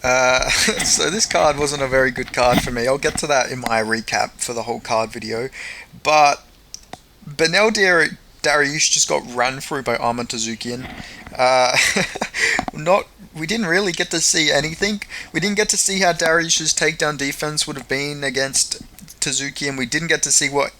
So this card wasn't a very good card for me. I'll get to that in my recap for the whole card video. But Dariush just got run through by Arman Tsarukyan. Uh, not we didn't really get to see anything. We didn't get to see how Dariush's takedown defense would have been against Tsarukyan. We didn't get to see what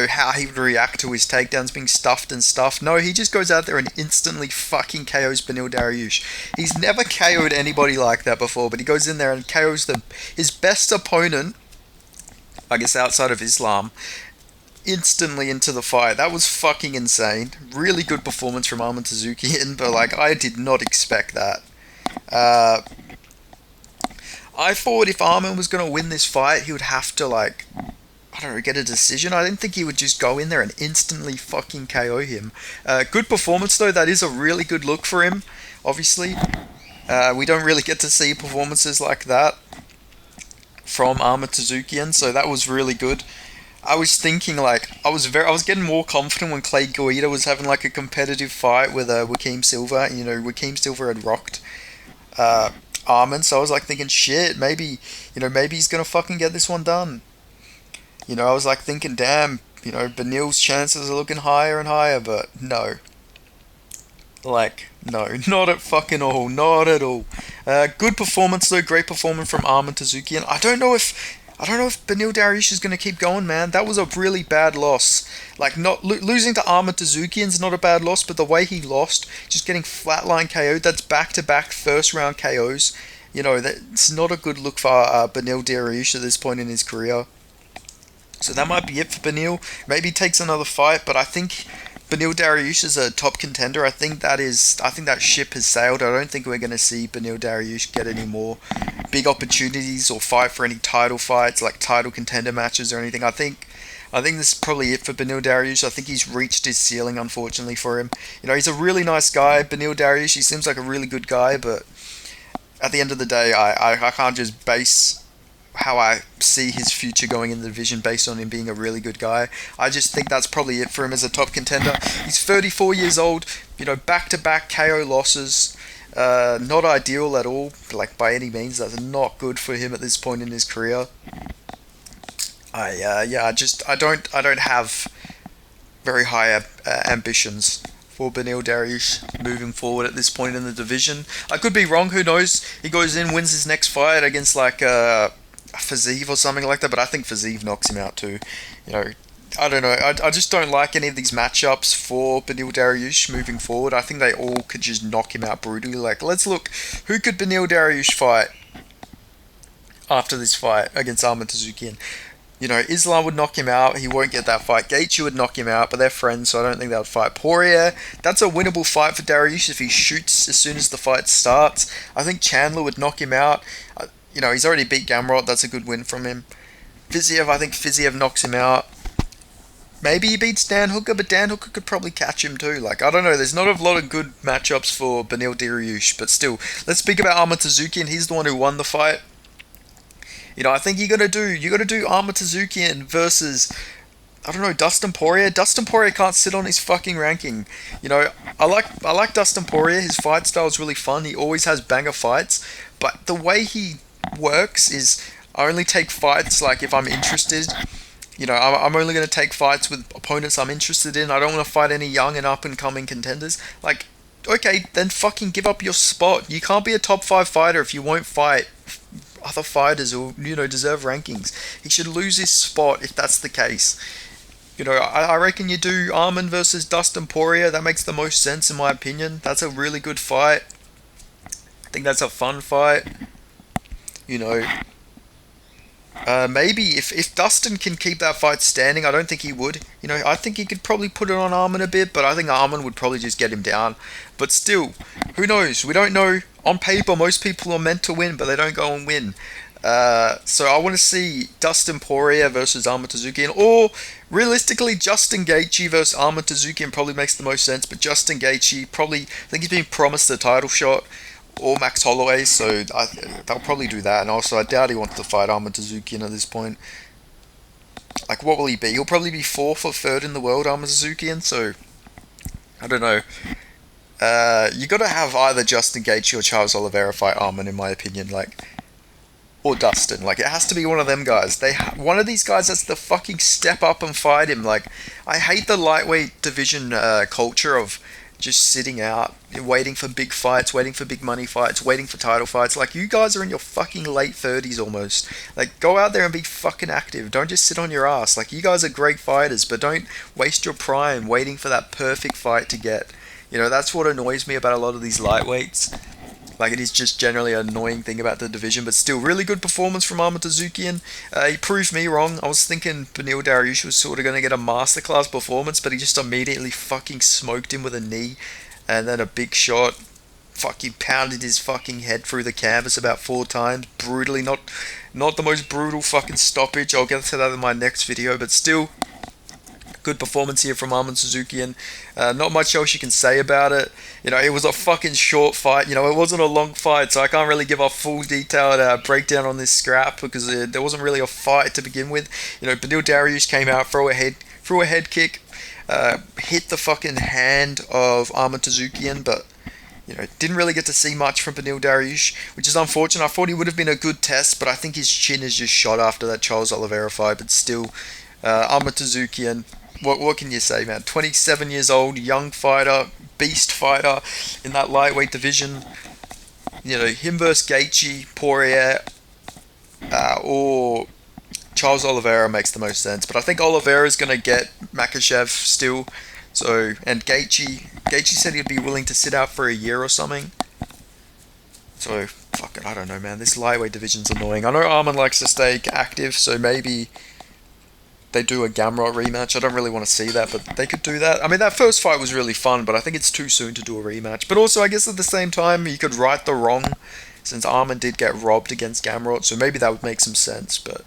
how he would react to his takedowns being stuffed and stuff. No, he just goes out there and instantly fucking KOs Beneli Dariush. He's never KO'd anybody like that before, but he goes in there and KOs his best opponent, I guess outside of Islam, instantly into the fight. That was fucking insane. Really good performance from Arman Tsarukyan, but like I did not expect that. Uh, I thought if Arman was gonna win this fight, he would have to I don't know, get a decision. I didn't think he would just go in there and instantly fucking KO him. Good performance though. That is a really good look for him. Obviously, we don't really get to see performances like that from Arman Tsarukyan, so that was really good. I was thinking I was getting more confident when Clay Guida was having like a competitive fight with Joaquim Silva. Joaquim Silva had rocked Arman, so I was like thinking, shit, maybe he's gonna fucking get this one done. I was like thinking, damn, Benil's chances are looking higher and higher, but no. No, not at fucking all, not at all. Good performance though, great performance from Arman Tsarukyan. I don't know if Beneli Dariush is going to keep going, man. That was a really bad loss. Like, not losing to Arman Tsarukyan's not a bad loss, but the way he lost, just getting flatline KO'd, that's back-to-back first-round KOs. That's not a good look for Beneli Dariush at this point in his career. So that might be it for Benil. Maybe he takes another fight, but I think Beneli Dariush is a top contender. I think that ship has sailed. I don't think we're going to see Beneli Dariush get any more big opportunities or fight for any title fights, like title contender matches or anything. I think this is probably it for Beneli Dariush. I think he's reached his ceiling, unfortunately for him. He's a really nice guy, Beneli Dariush. He seems like a really good guy, but at the end of the day, I can't just base how I see his future going in the division based on him being a really good guy. I just think that's probably it for him as a top contender. He's 34 years old, back-to-back KO losses. Not ideal at all, like by any means. That's not good for him at this point in his career. I don't have very high ambitions for Beneli Dariush moving forward at this point in the division. I could be wrong. Who knows? He goes in, wins his next fight against Fazeev or something like that, but I think Fazeev knocks him out too. I don't know. I just don't like any of these matchups for Beneli Dariush moving forward. I think they all could just knock him out brutally. Like, let's look. Who could Beneli Dariush fight after this fight against Arman Tsarukyan? Islam would knock him out. He won't get that fight. Gaethje would knock him out, but they're friends, so I don't think they would fight. Poirier, that's a winnable fight for Dariush if he shoots as soon as the fight starts. I think Chandler would knock him out. He's already beat Gamrot. That's a good win from him. I think Fiziev knocks him out. Maybe he beats Dan Hooker, but Dan Hooker could probably catch him too. Like, I don't know. There's not a lot of good matchups for Beneli Dariush, but still, let's speak about Arman Tsarukyan. He's the one who won the fight. I think you got to do Arman Tsarukyan versus, I don't know, Dustin Poirier. Dustin Poirier can't sit on his fucking ranking. I like Dustin Poirier. His fight style is really fun. He always has banger fights, but the way he works is I only take fights like if I'm interested. I'm only going to take fights with opponents I'm interested in. I don't want to fight any young and up and coming contenders. Like, okay, then fucking give up your spot. You can't be a top 5 fighter if you won't fight other fighters who deserve rankings. He should lose his spot if that's the case. I reckon you do Arman versus Dustin Poirier. That makes the most sense in my opinion. That's a really good fight. I think that's a fun fight. You know, maybe if Dustin can keep that fight standing, I don't think he would. I think he could probably put it on Arman a bit, but I think Arman would probably just get him down. But still, who knows? We don't know. On paper, most people are meant to win, but they don't go and win. So I want to see Dustin Poirier versus Arman Tsarukyan, or realistically, Justin Gaethje versus Arman Tsarukyan probably makes the most sense. But Justin Gaethje probably, I think he's been promised a title shot, or Max Holloway, so they'll probably do that. And also, I doubt he wants to fight Arman Tsarukyan at this point. Like, what will he be? He'll probably be fourth or third in the world, Arman Tsarukyan. So I don't know. You got to have either Justin Gaethje or Charles Oliveira fight Arman, in my opinion. Like, or Dustin. Like, it has to be one of them guys. One of these guys has to fucking step up and fight him. Like, I hate the lightweight division culture of just sitting out, waiting for big fights, waiting for big money fights, waiting for title fights. Like, you guys are in your fucking late 30s almost. Like, go out there and be fucking active. Don't just sit on your ass. Like, you guys are great fighters, but don't waste your prime waiting for that perfect fight to get. You know, that's what annoys me about a lot of these lightweights. Like, it is just generally an annoying thing about the division, but still, really good performance from Arman Tsarukyan. He proved me wrong. I was thinking Beneli Dariush was sort of going to get a masterclass performance, but he just immediately fucking smoked him with a knee, and then a big shot. Fucking pounded his fucking head through the canvas about 4 times, brutally. Not the most brutal fucking stoppage. I'll get to that in my next video, but still, good performance here from Arman Tsarukyan. Not much else you can say about it. You know, it was a fucking short fight. You know, it wasn't a long fight, so I can't really give a full detailed breakdown on this scrap because there wasn't really a fight to begin with. You know, Beneli Dariush came out, threw a head kick, hit the fucking hand of Arman Tsarukyan, but you know, didn't really get to see much from Beneli Dariush, which is unfortunate. I thought he would have been a good test, but I think his chin is just shot after that Charles Oliveira fight. But still, Arman Tsarukyan, what can you say, man? 27 years old, young fighter, beast fighter in that lightweight division. You know, him versus Gaethje, Poirier, or Charles Oliveira makes the most sense. But I think Oliveira is going to get Makhachev still. So, and Gaethje said he'd be willing to sit out for a year or something. So, fuck it, I don't know, man. This lightweight division's annoying. I know Arman likes to stay active, so maybe they do a Gamrot rematch. I don't really want to see that, but they could do that. I mean, that first fight was really fun, but I think it's too soon to do a rematch. But also, I guess at the same time, you could right the wrong, since Arman did get robbed against Gamrot, so maybe that would make some sense. But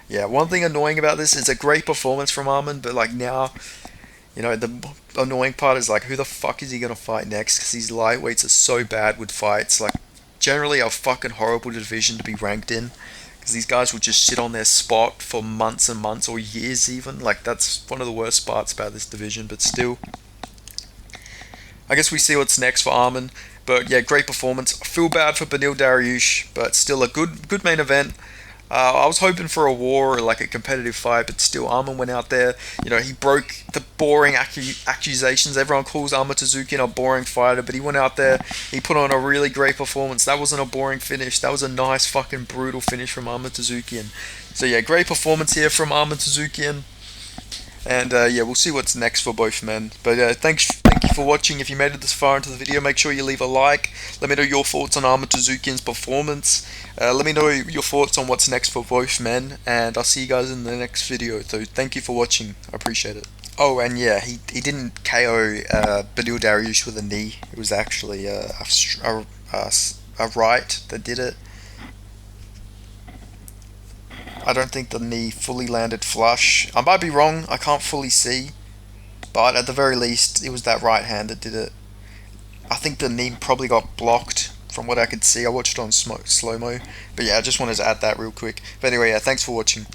yeah, one thing annoying about this is a great performance from Arman, but like now, you know, the annoying part is like, who the fuck is he going to fight next? Because these lightweights are so bad with fights. Like, generally a fucking horrible division to be ranked in. Because these guys will just sit on their spot for months and months or years even. Like, that's one of the worst parts about this division. But still, I guess we see what's next for Arman. But yeah, great performance. I feel bad for Beneli Dariush, but still a good main event. I was hoping for a war or like a competitive fight, but still, Arman went out there. You know, he broke the boring accusations. Everyone calls Arman Tsarukyan a boring fighter, but he went out there. He put on a really great performance. That wasn't a boring finish. That was a nice fucking brutal finish from Arman Tsarukyan. So yeah, great performance here from Arman Tsarukyan. And yeah, we'll see what's next for both men. But thank you for watching. If you made it this far into the video, make sure you leave a like. Let me know your thoughts on Arman Tsarukyan's performance. Let me know your thoughts on what's next for both men. And I'll see you guys in the next video. So thank you for watching. I appreciate it. Oh, and yeah, he didn't KO Beneli Dariush with a knee. It was actually a right that did it. I don't think the knee fully landed flush. I might be wrong, I can't fully see. But at the very least, it was that right hand that did it. I think the knee probably got blocked from what I could see. I watched it on slow-mo. But yeah, I just wanted to add that real quick. But anyway, yeah, thanks for watching.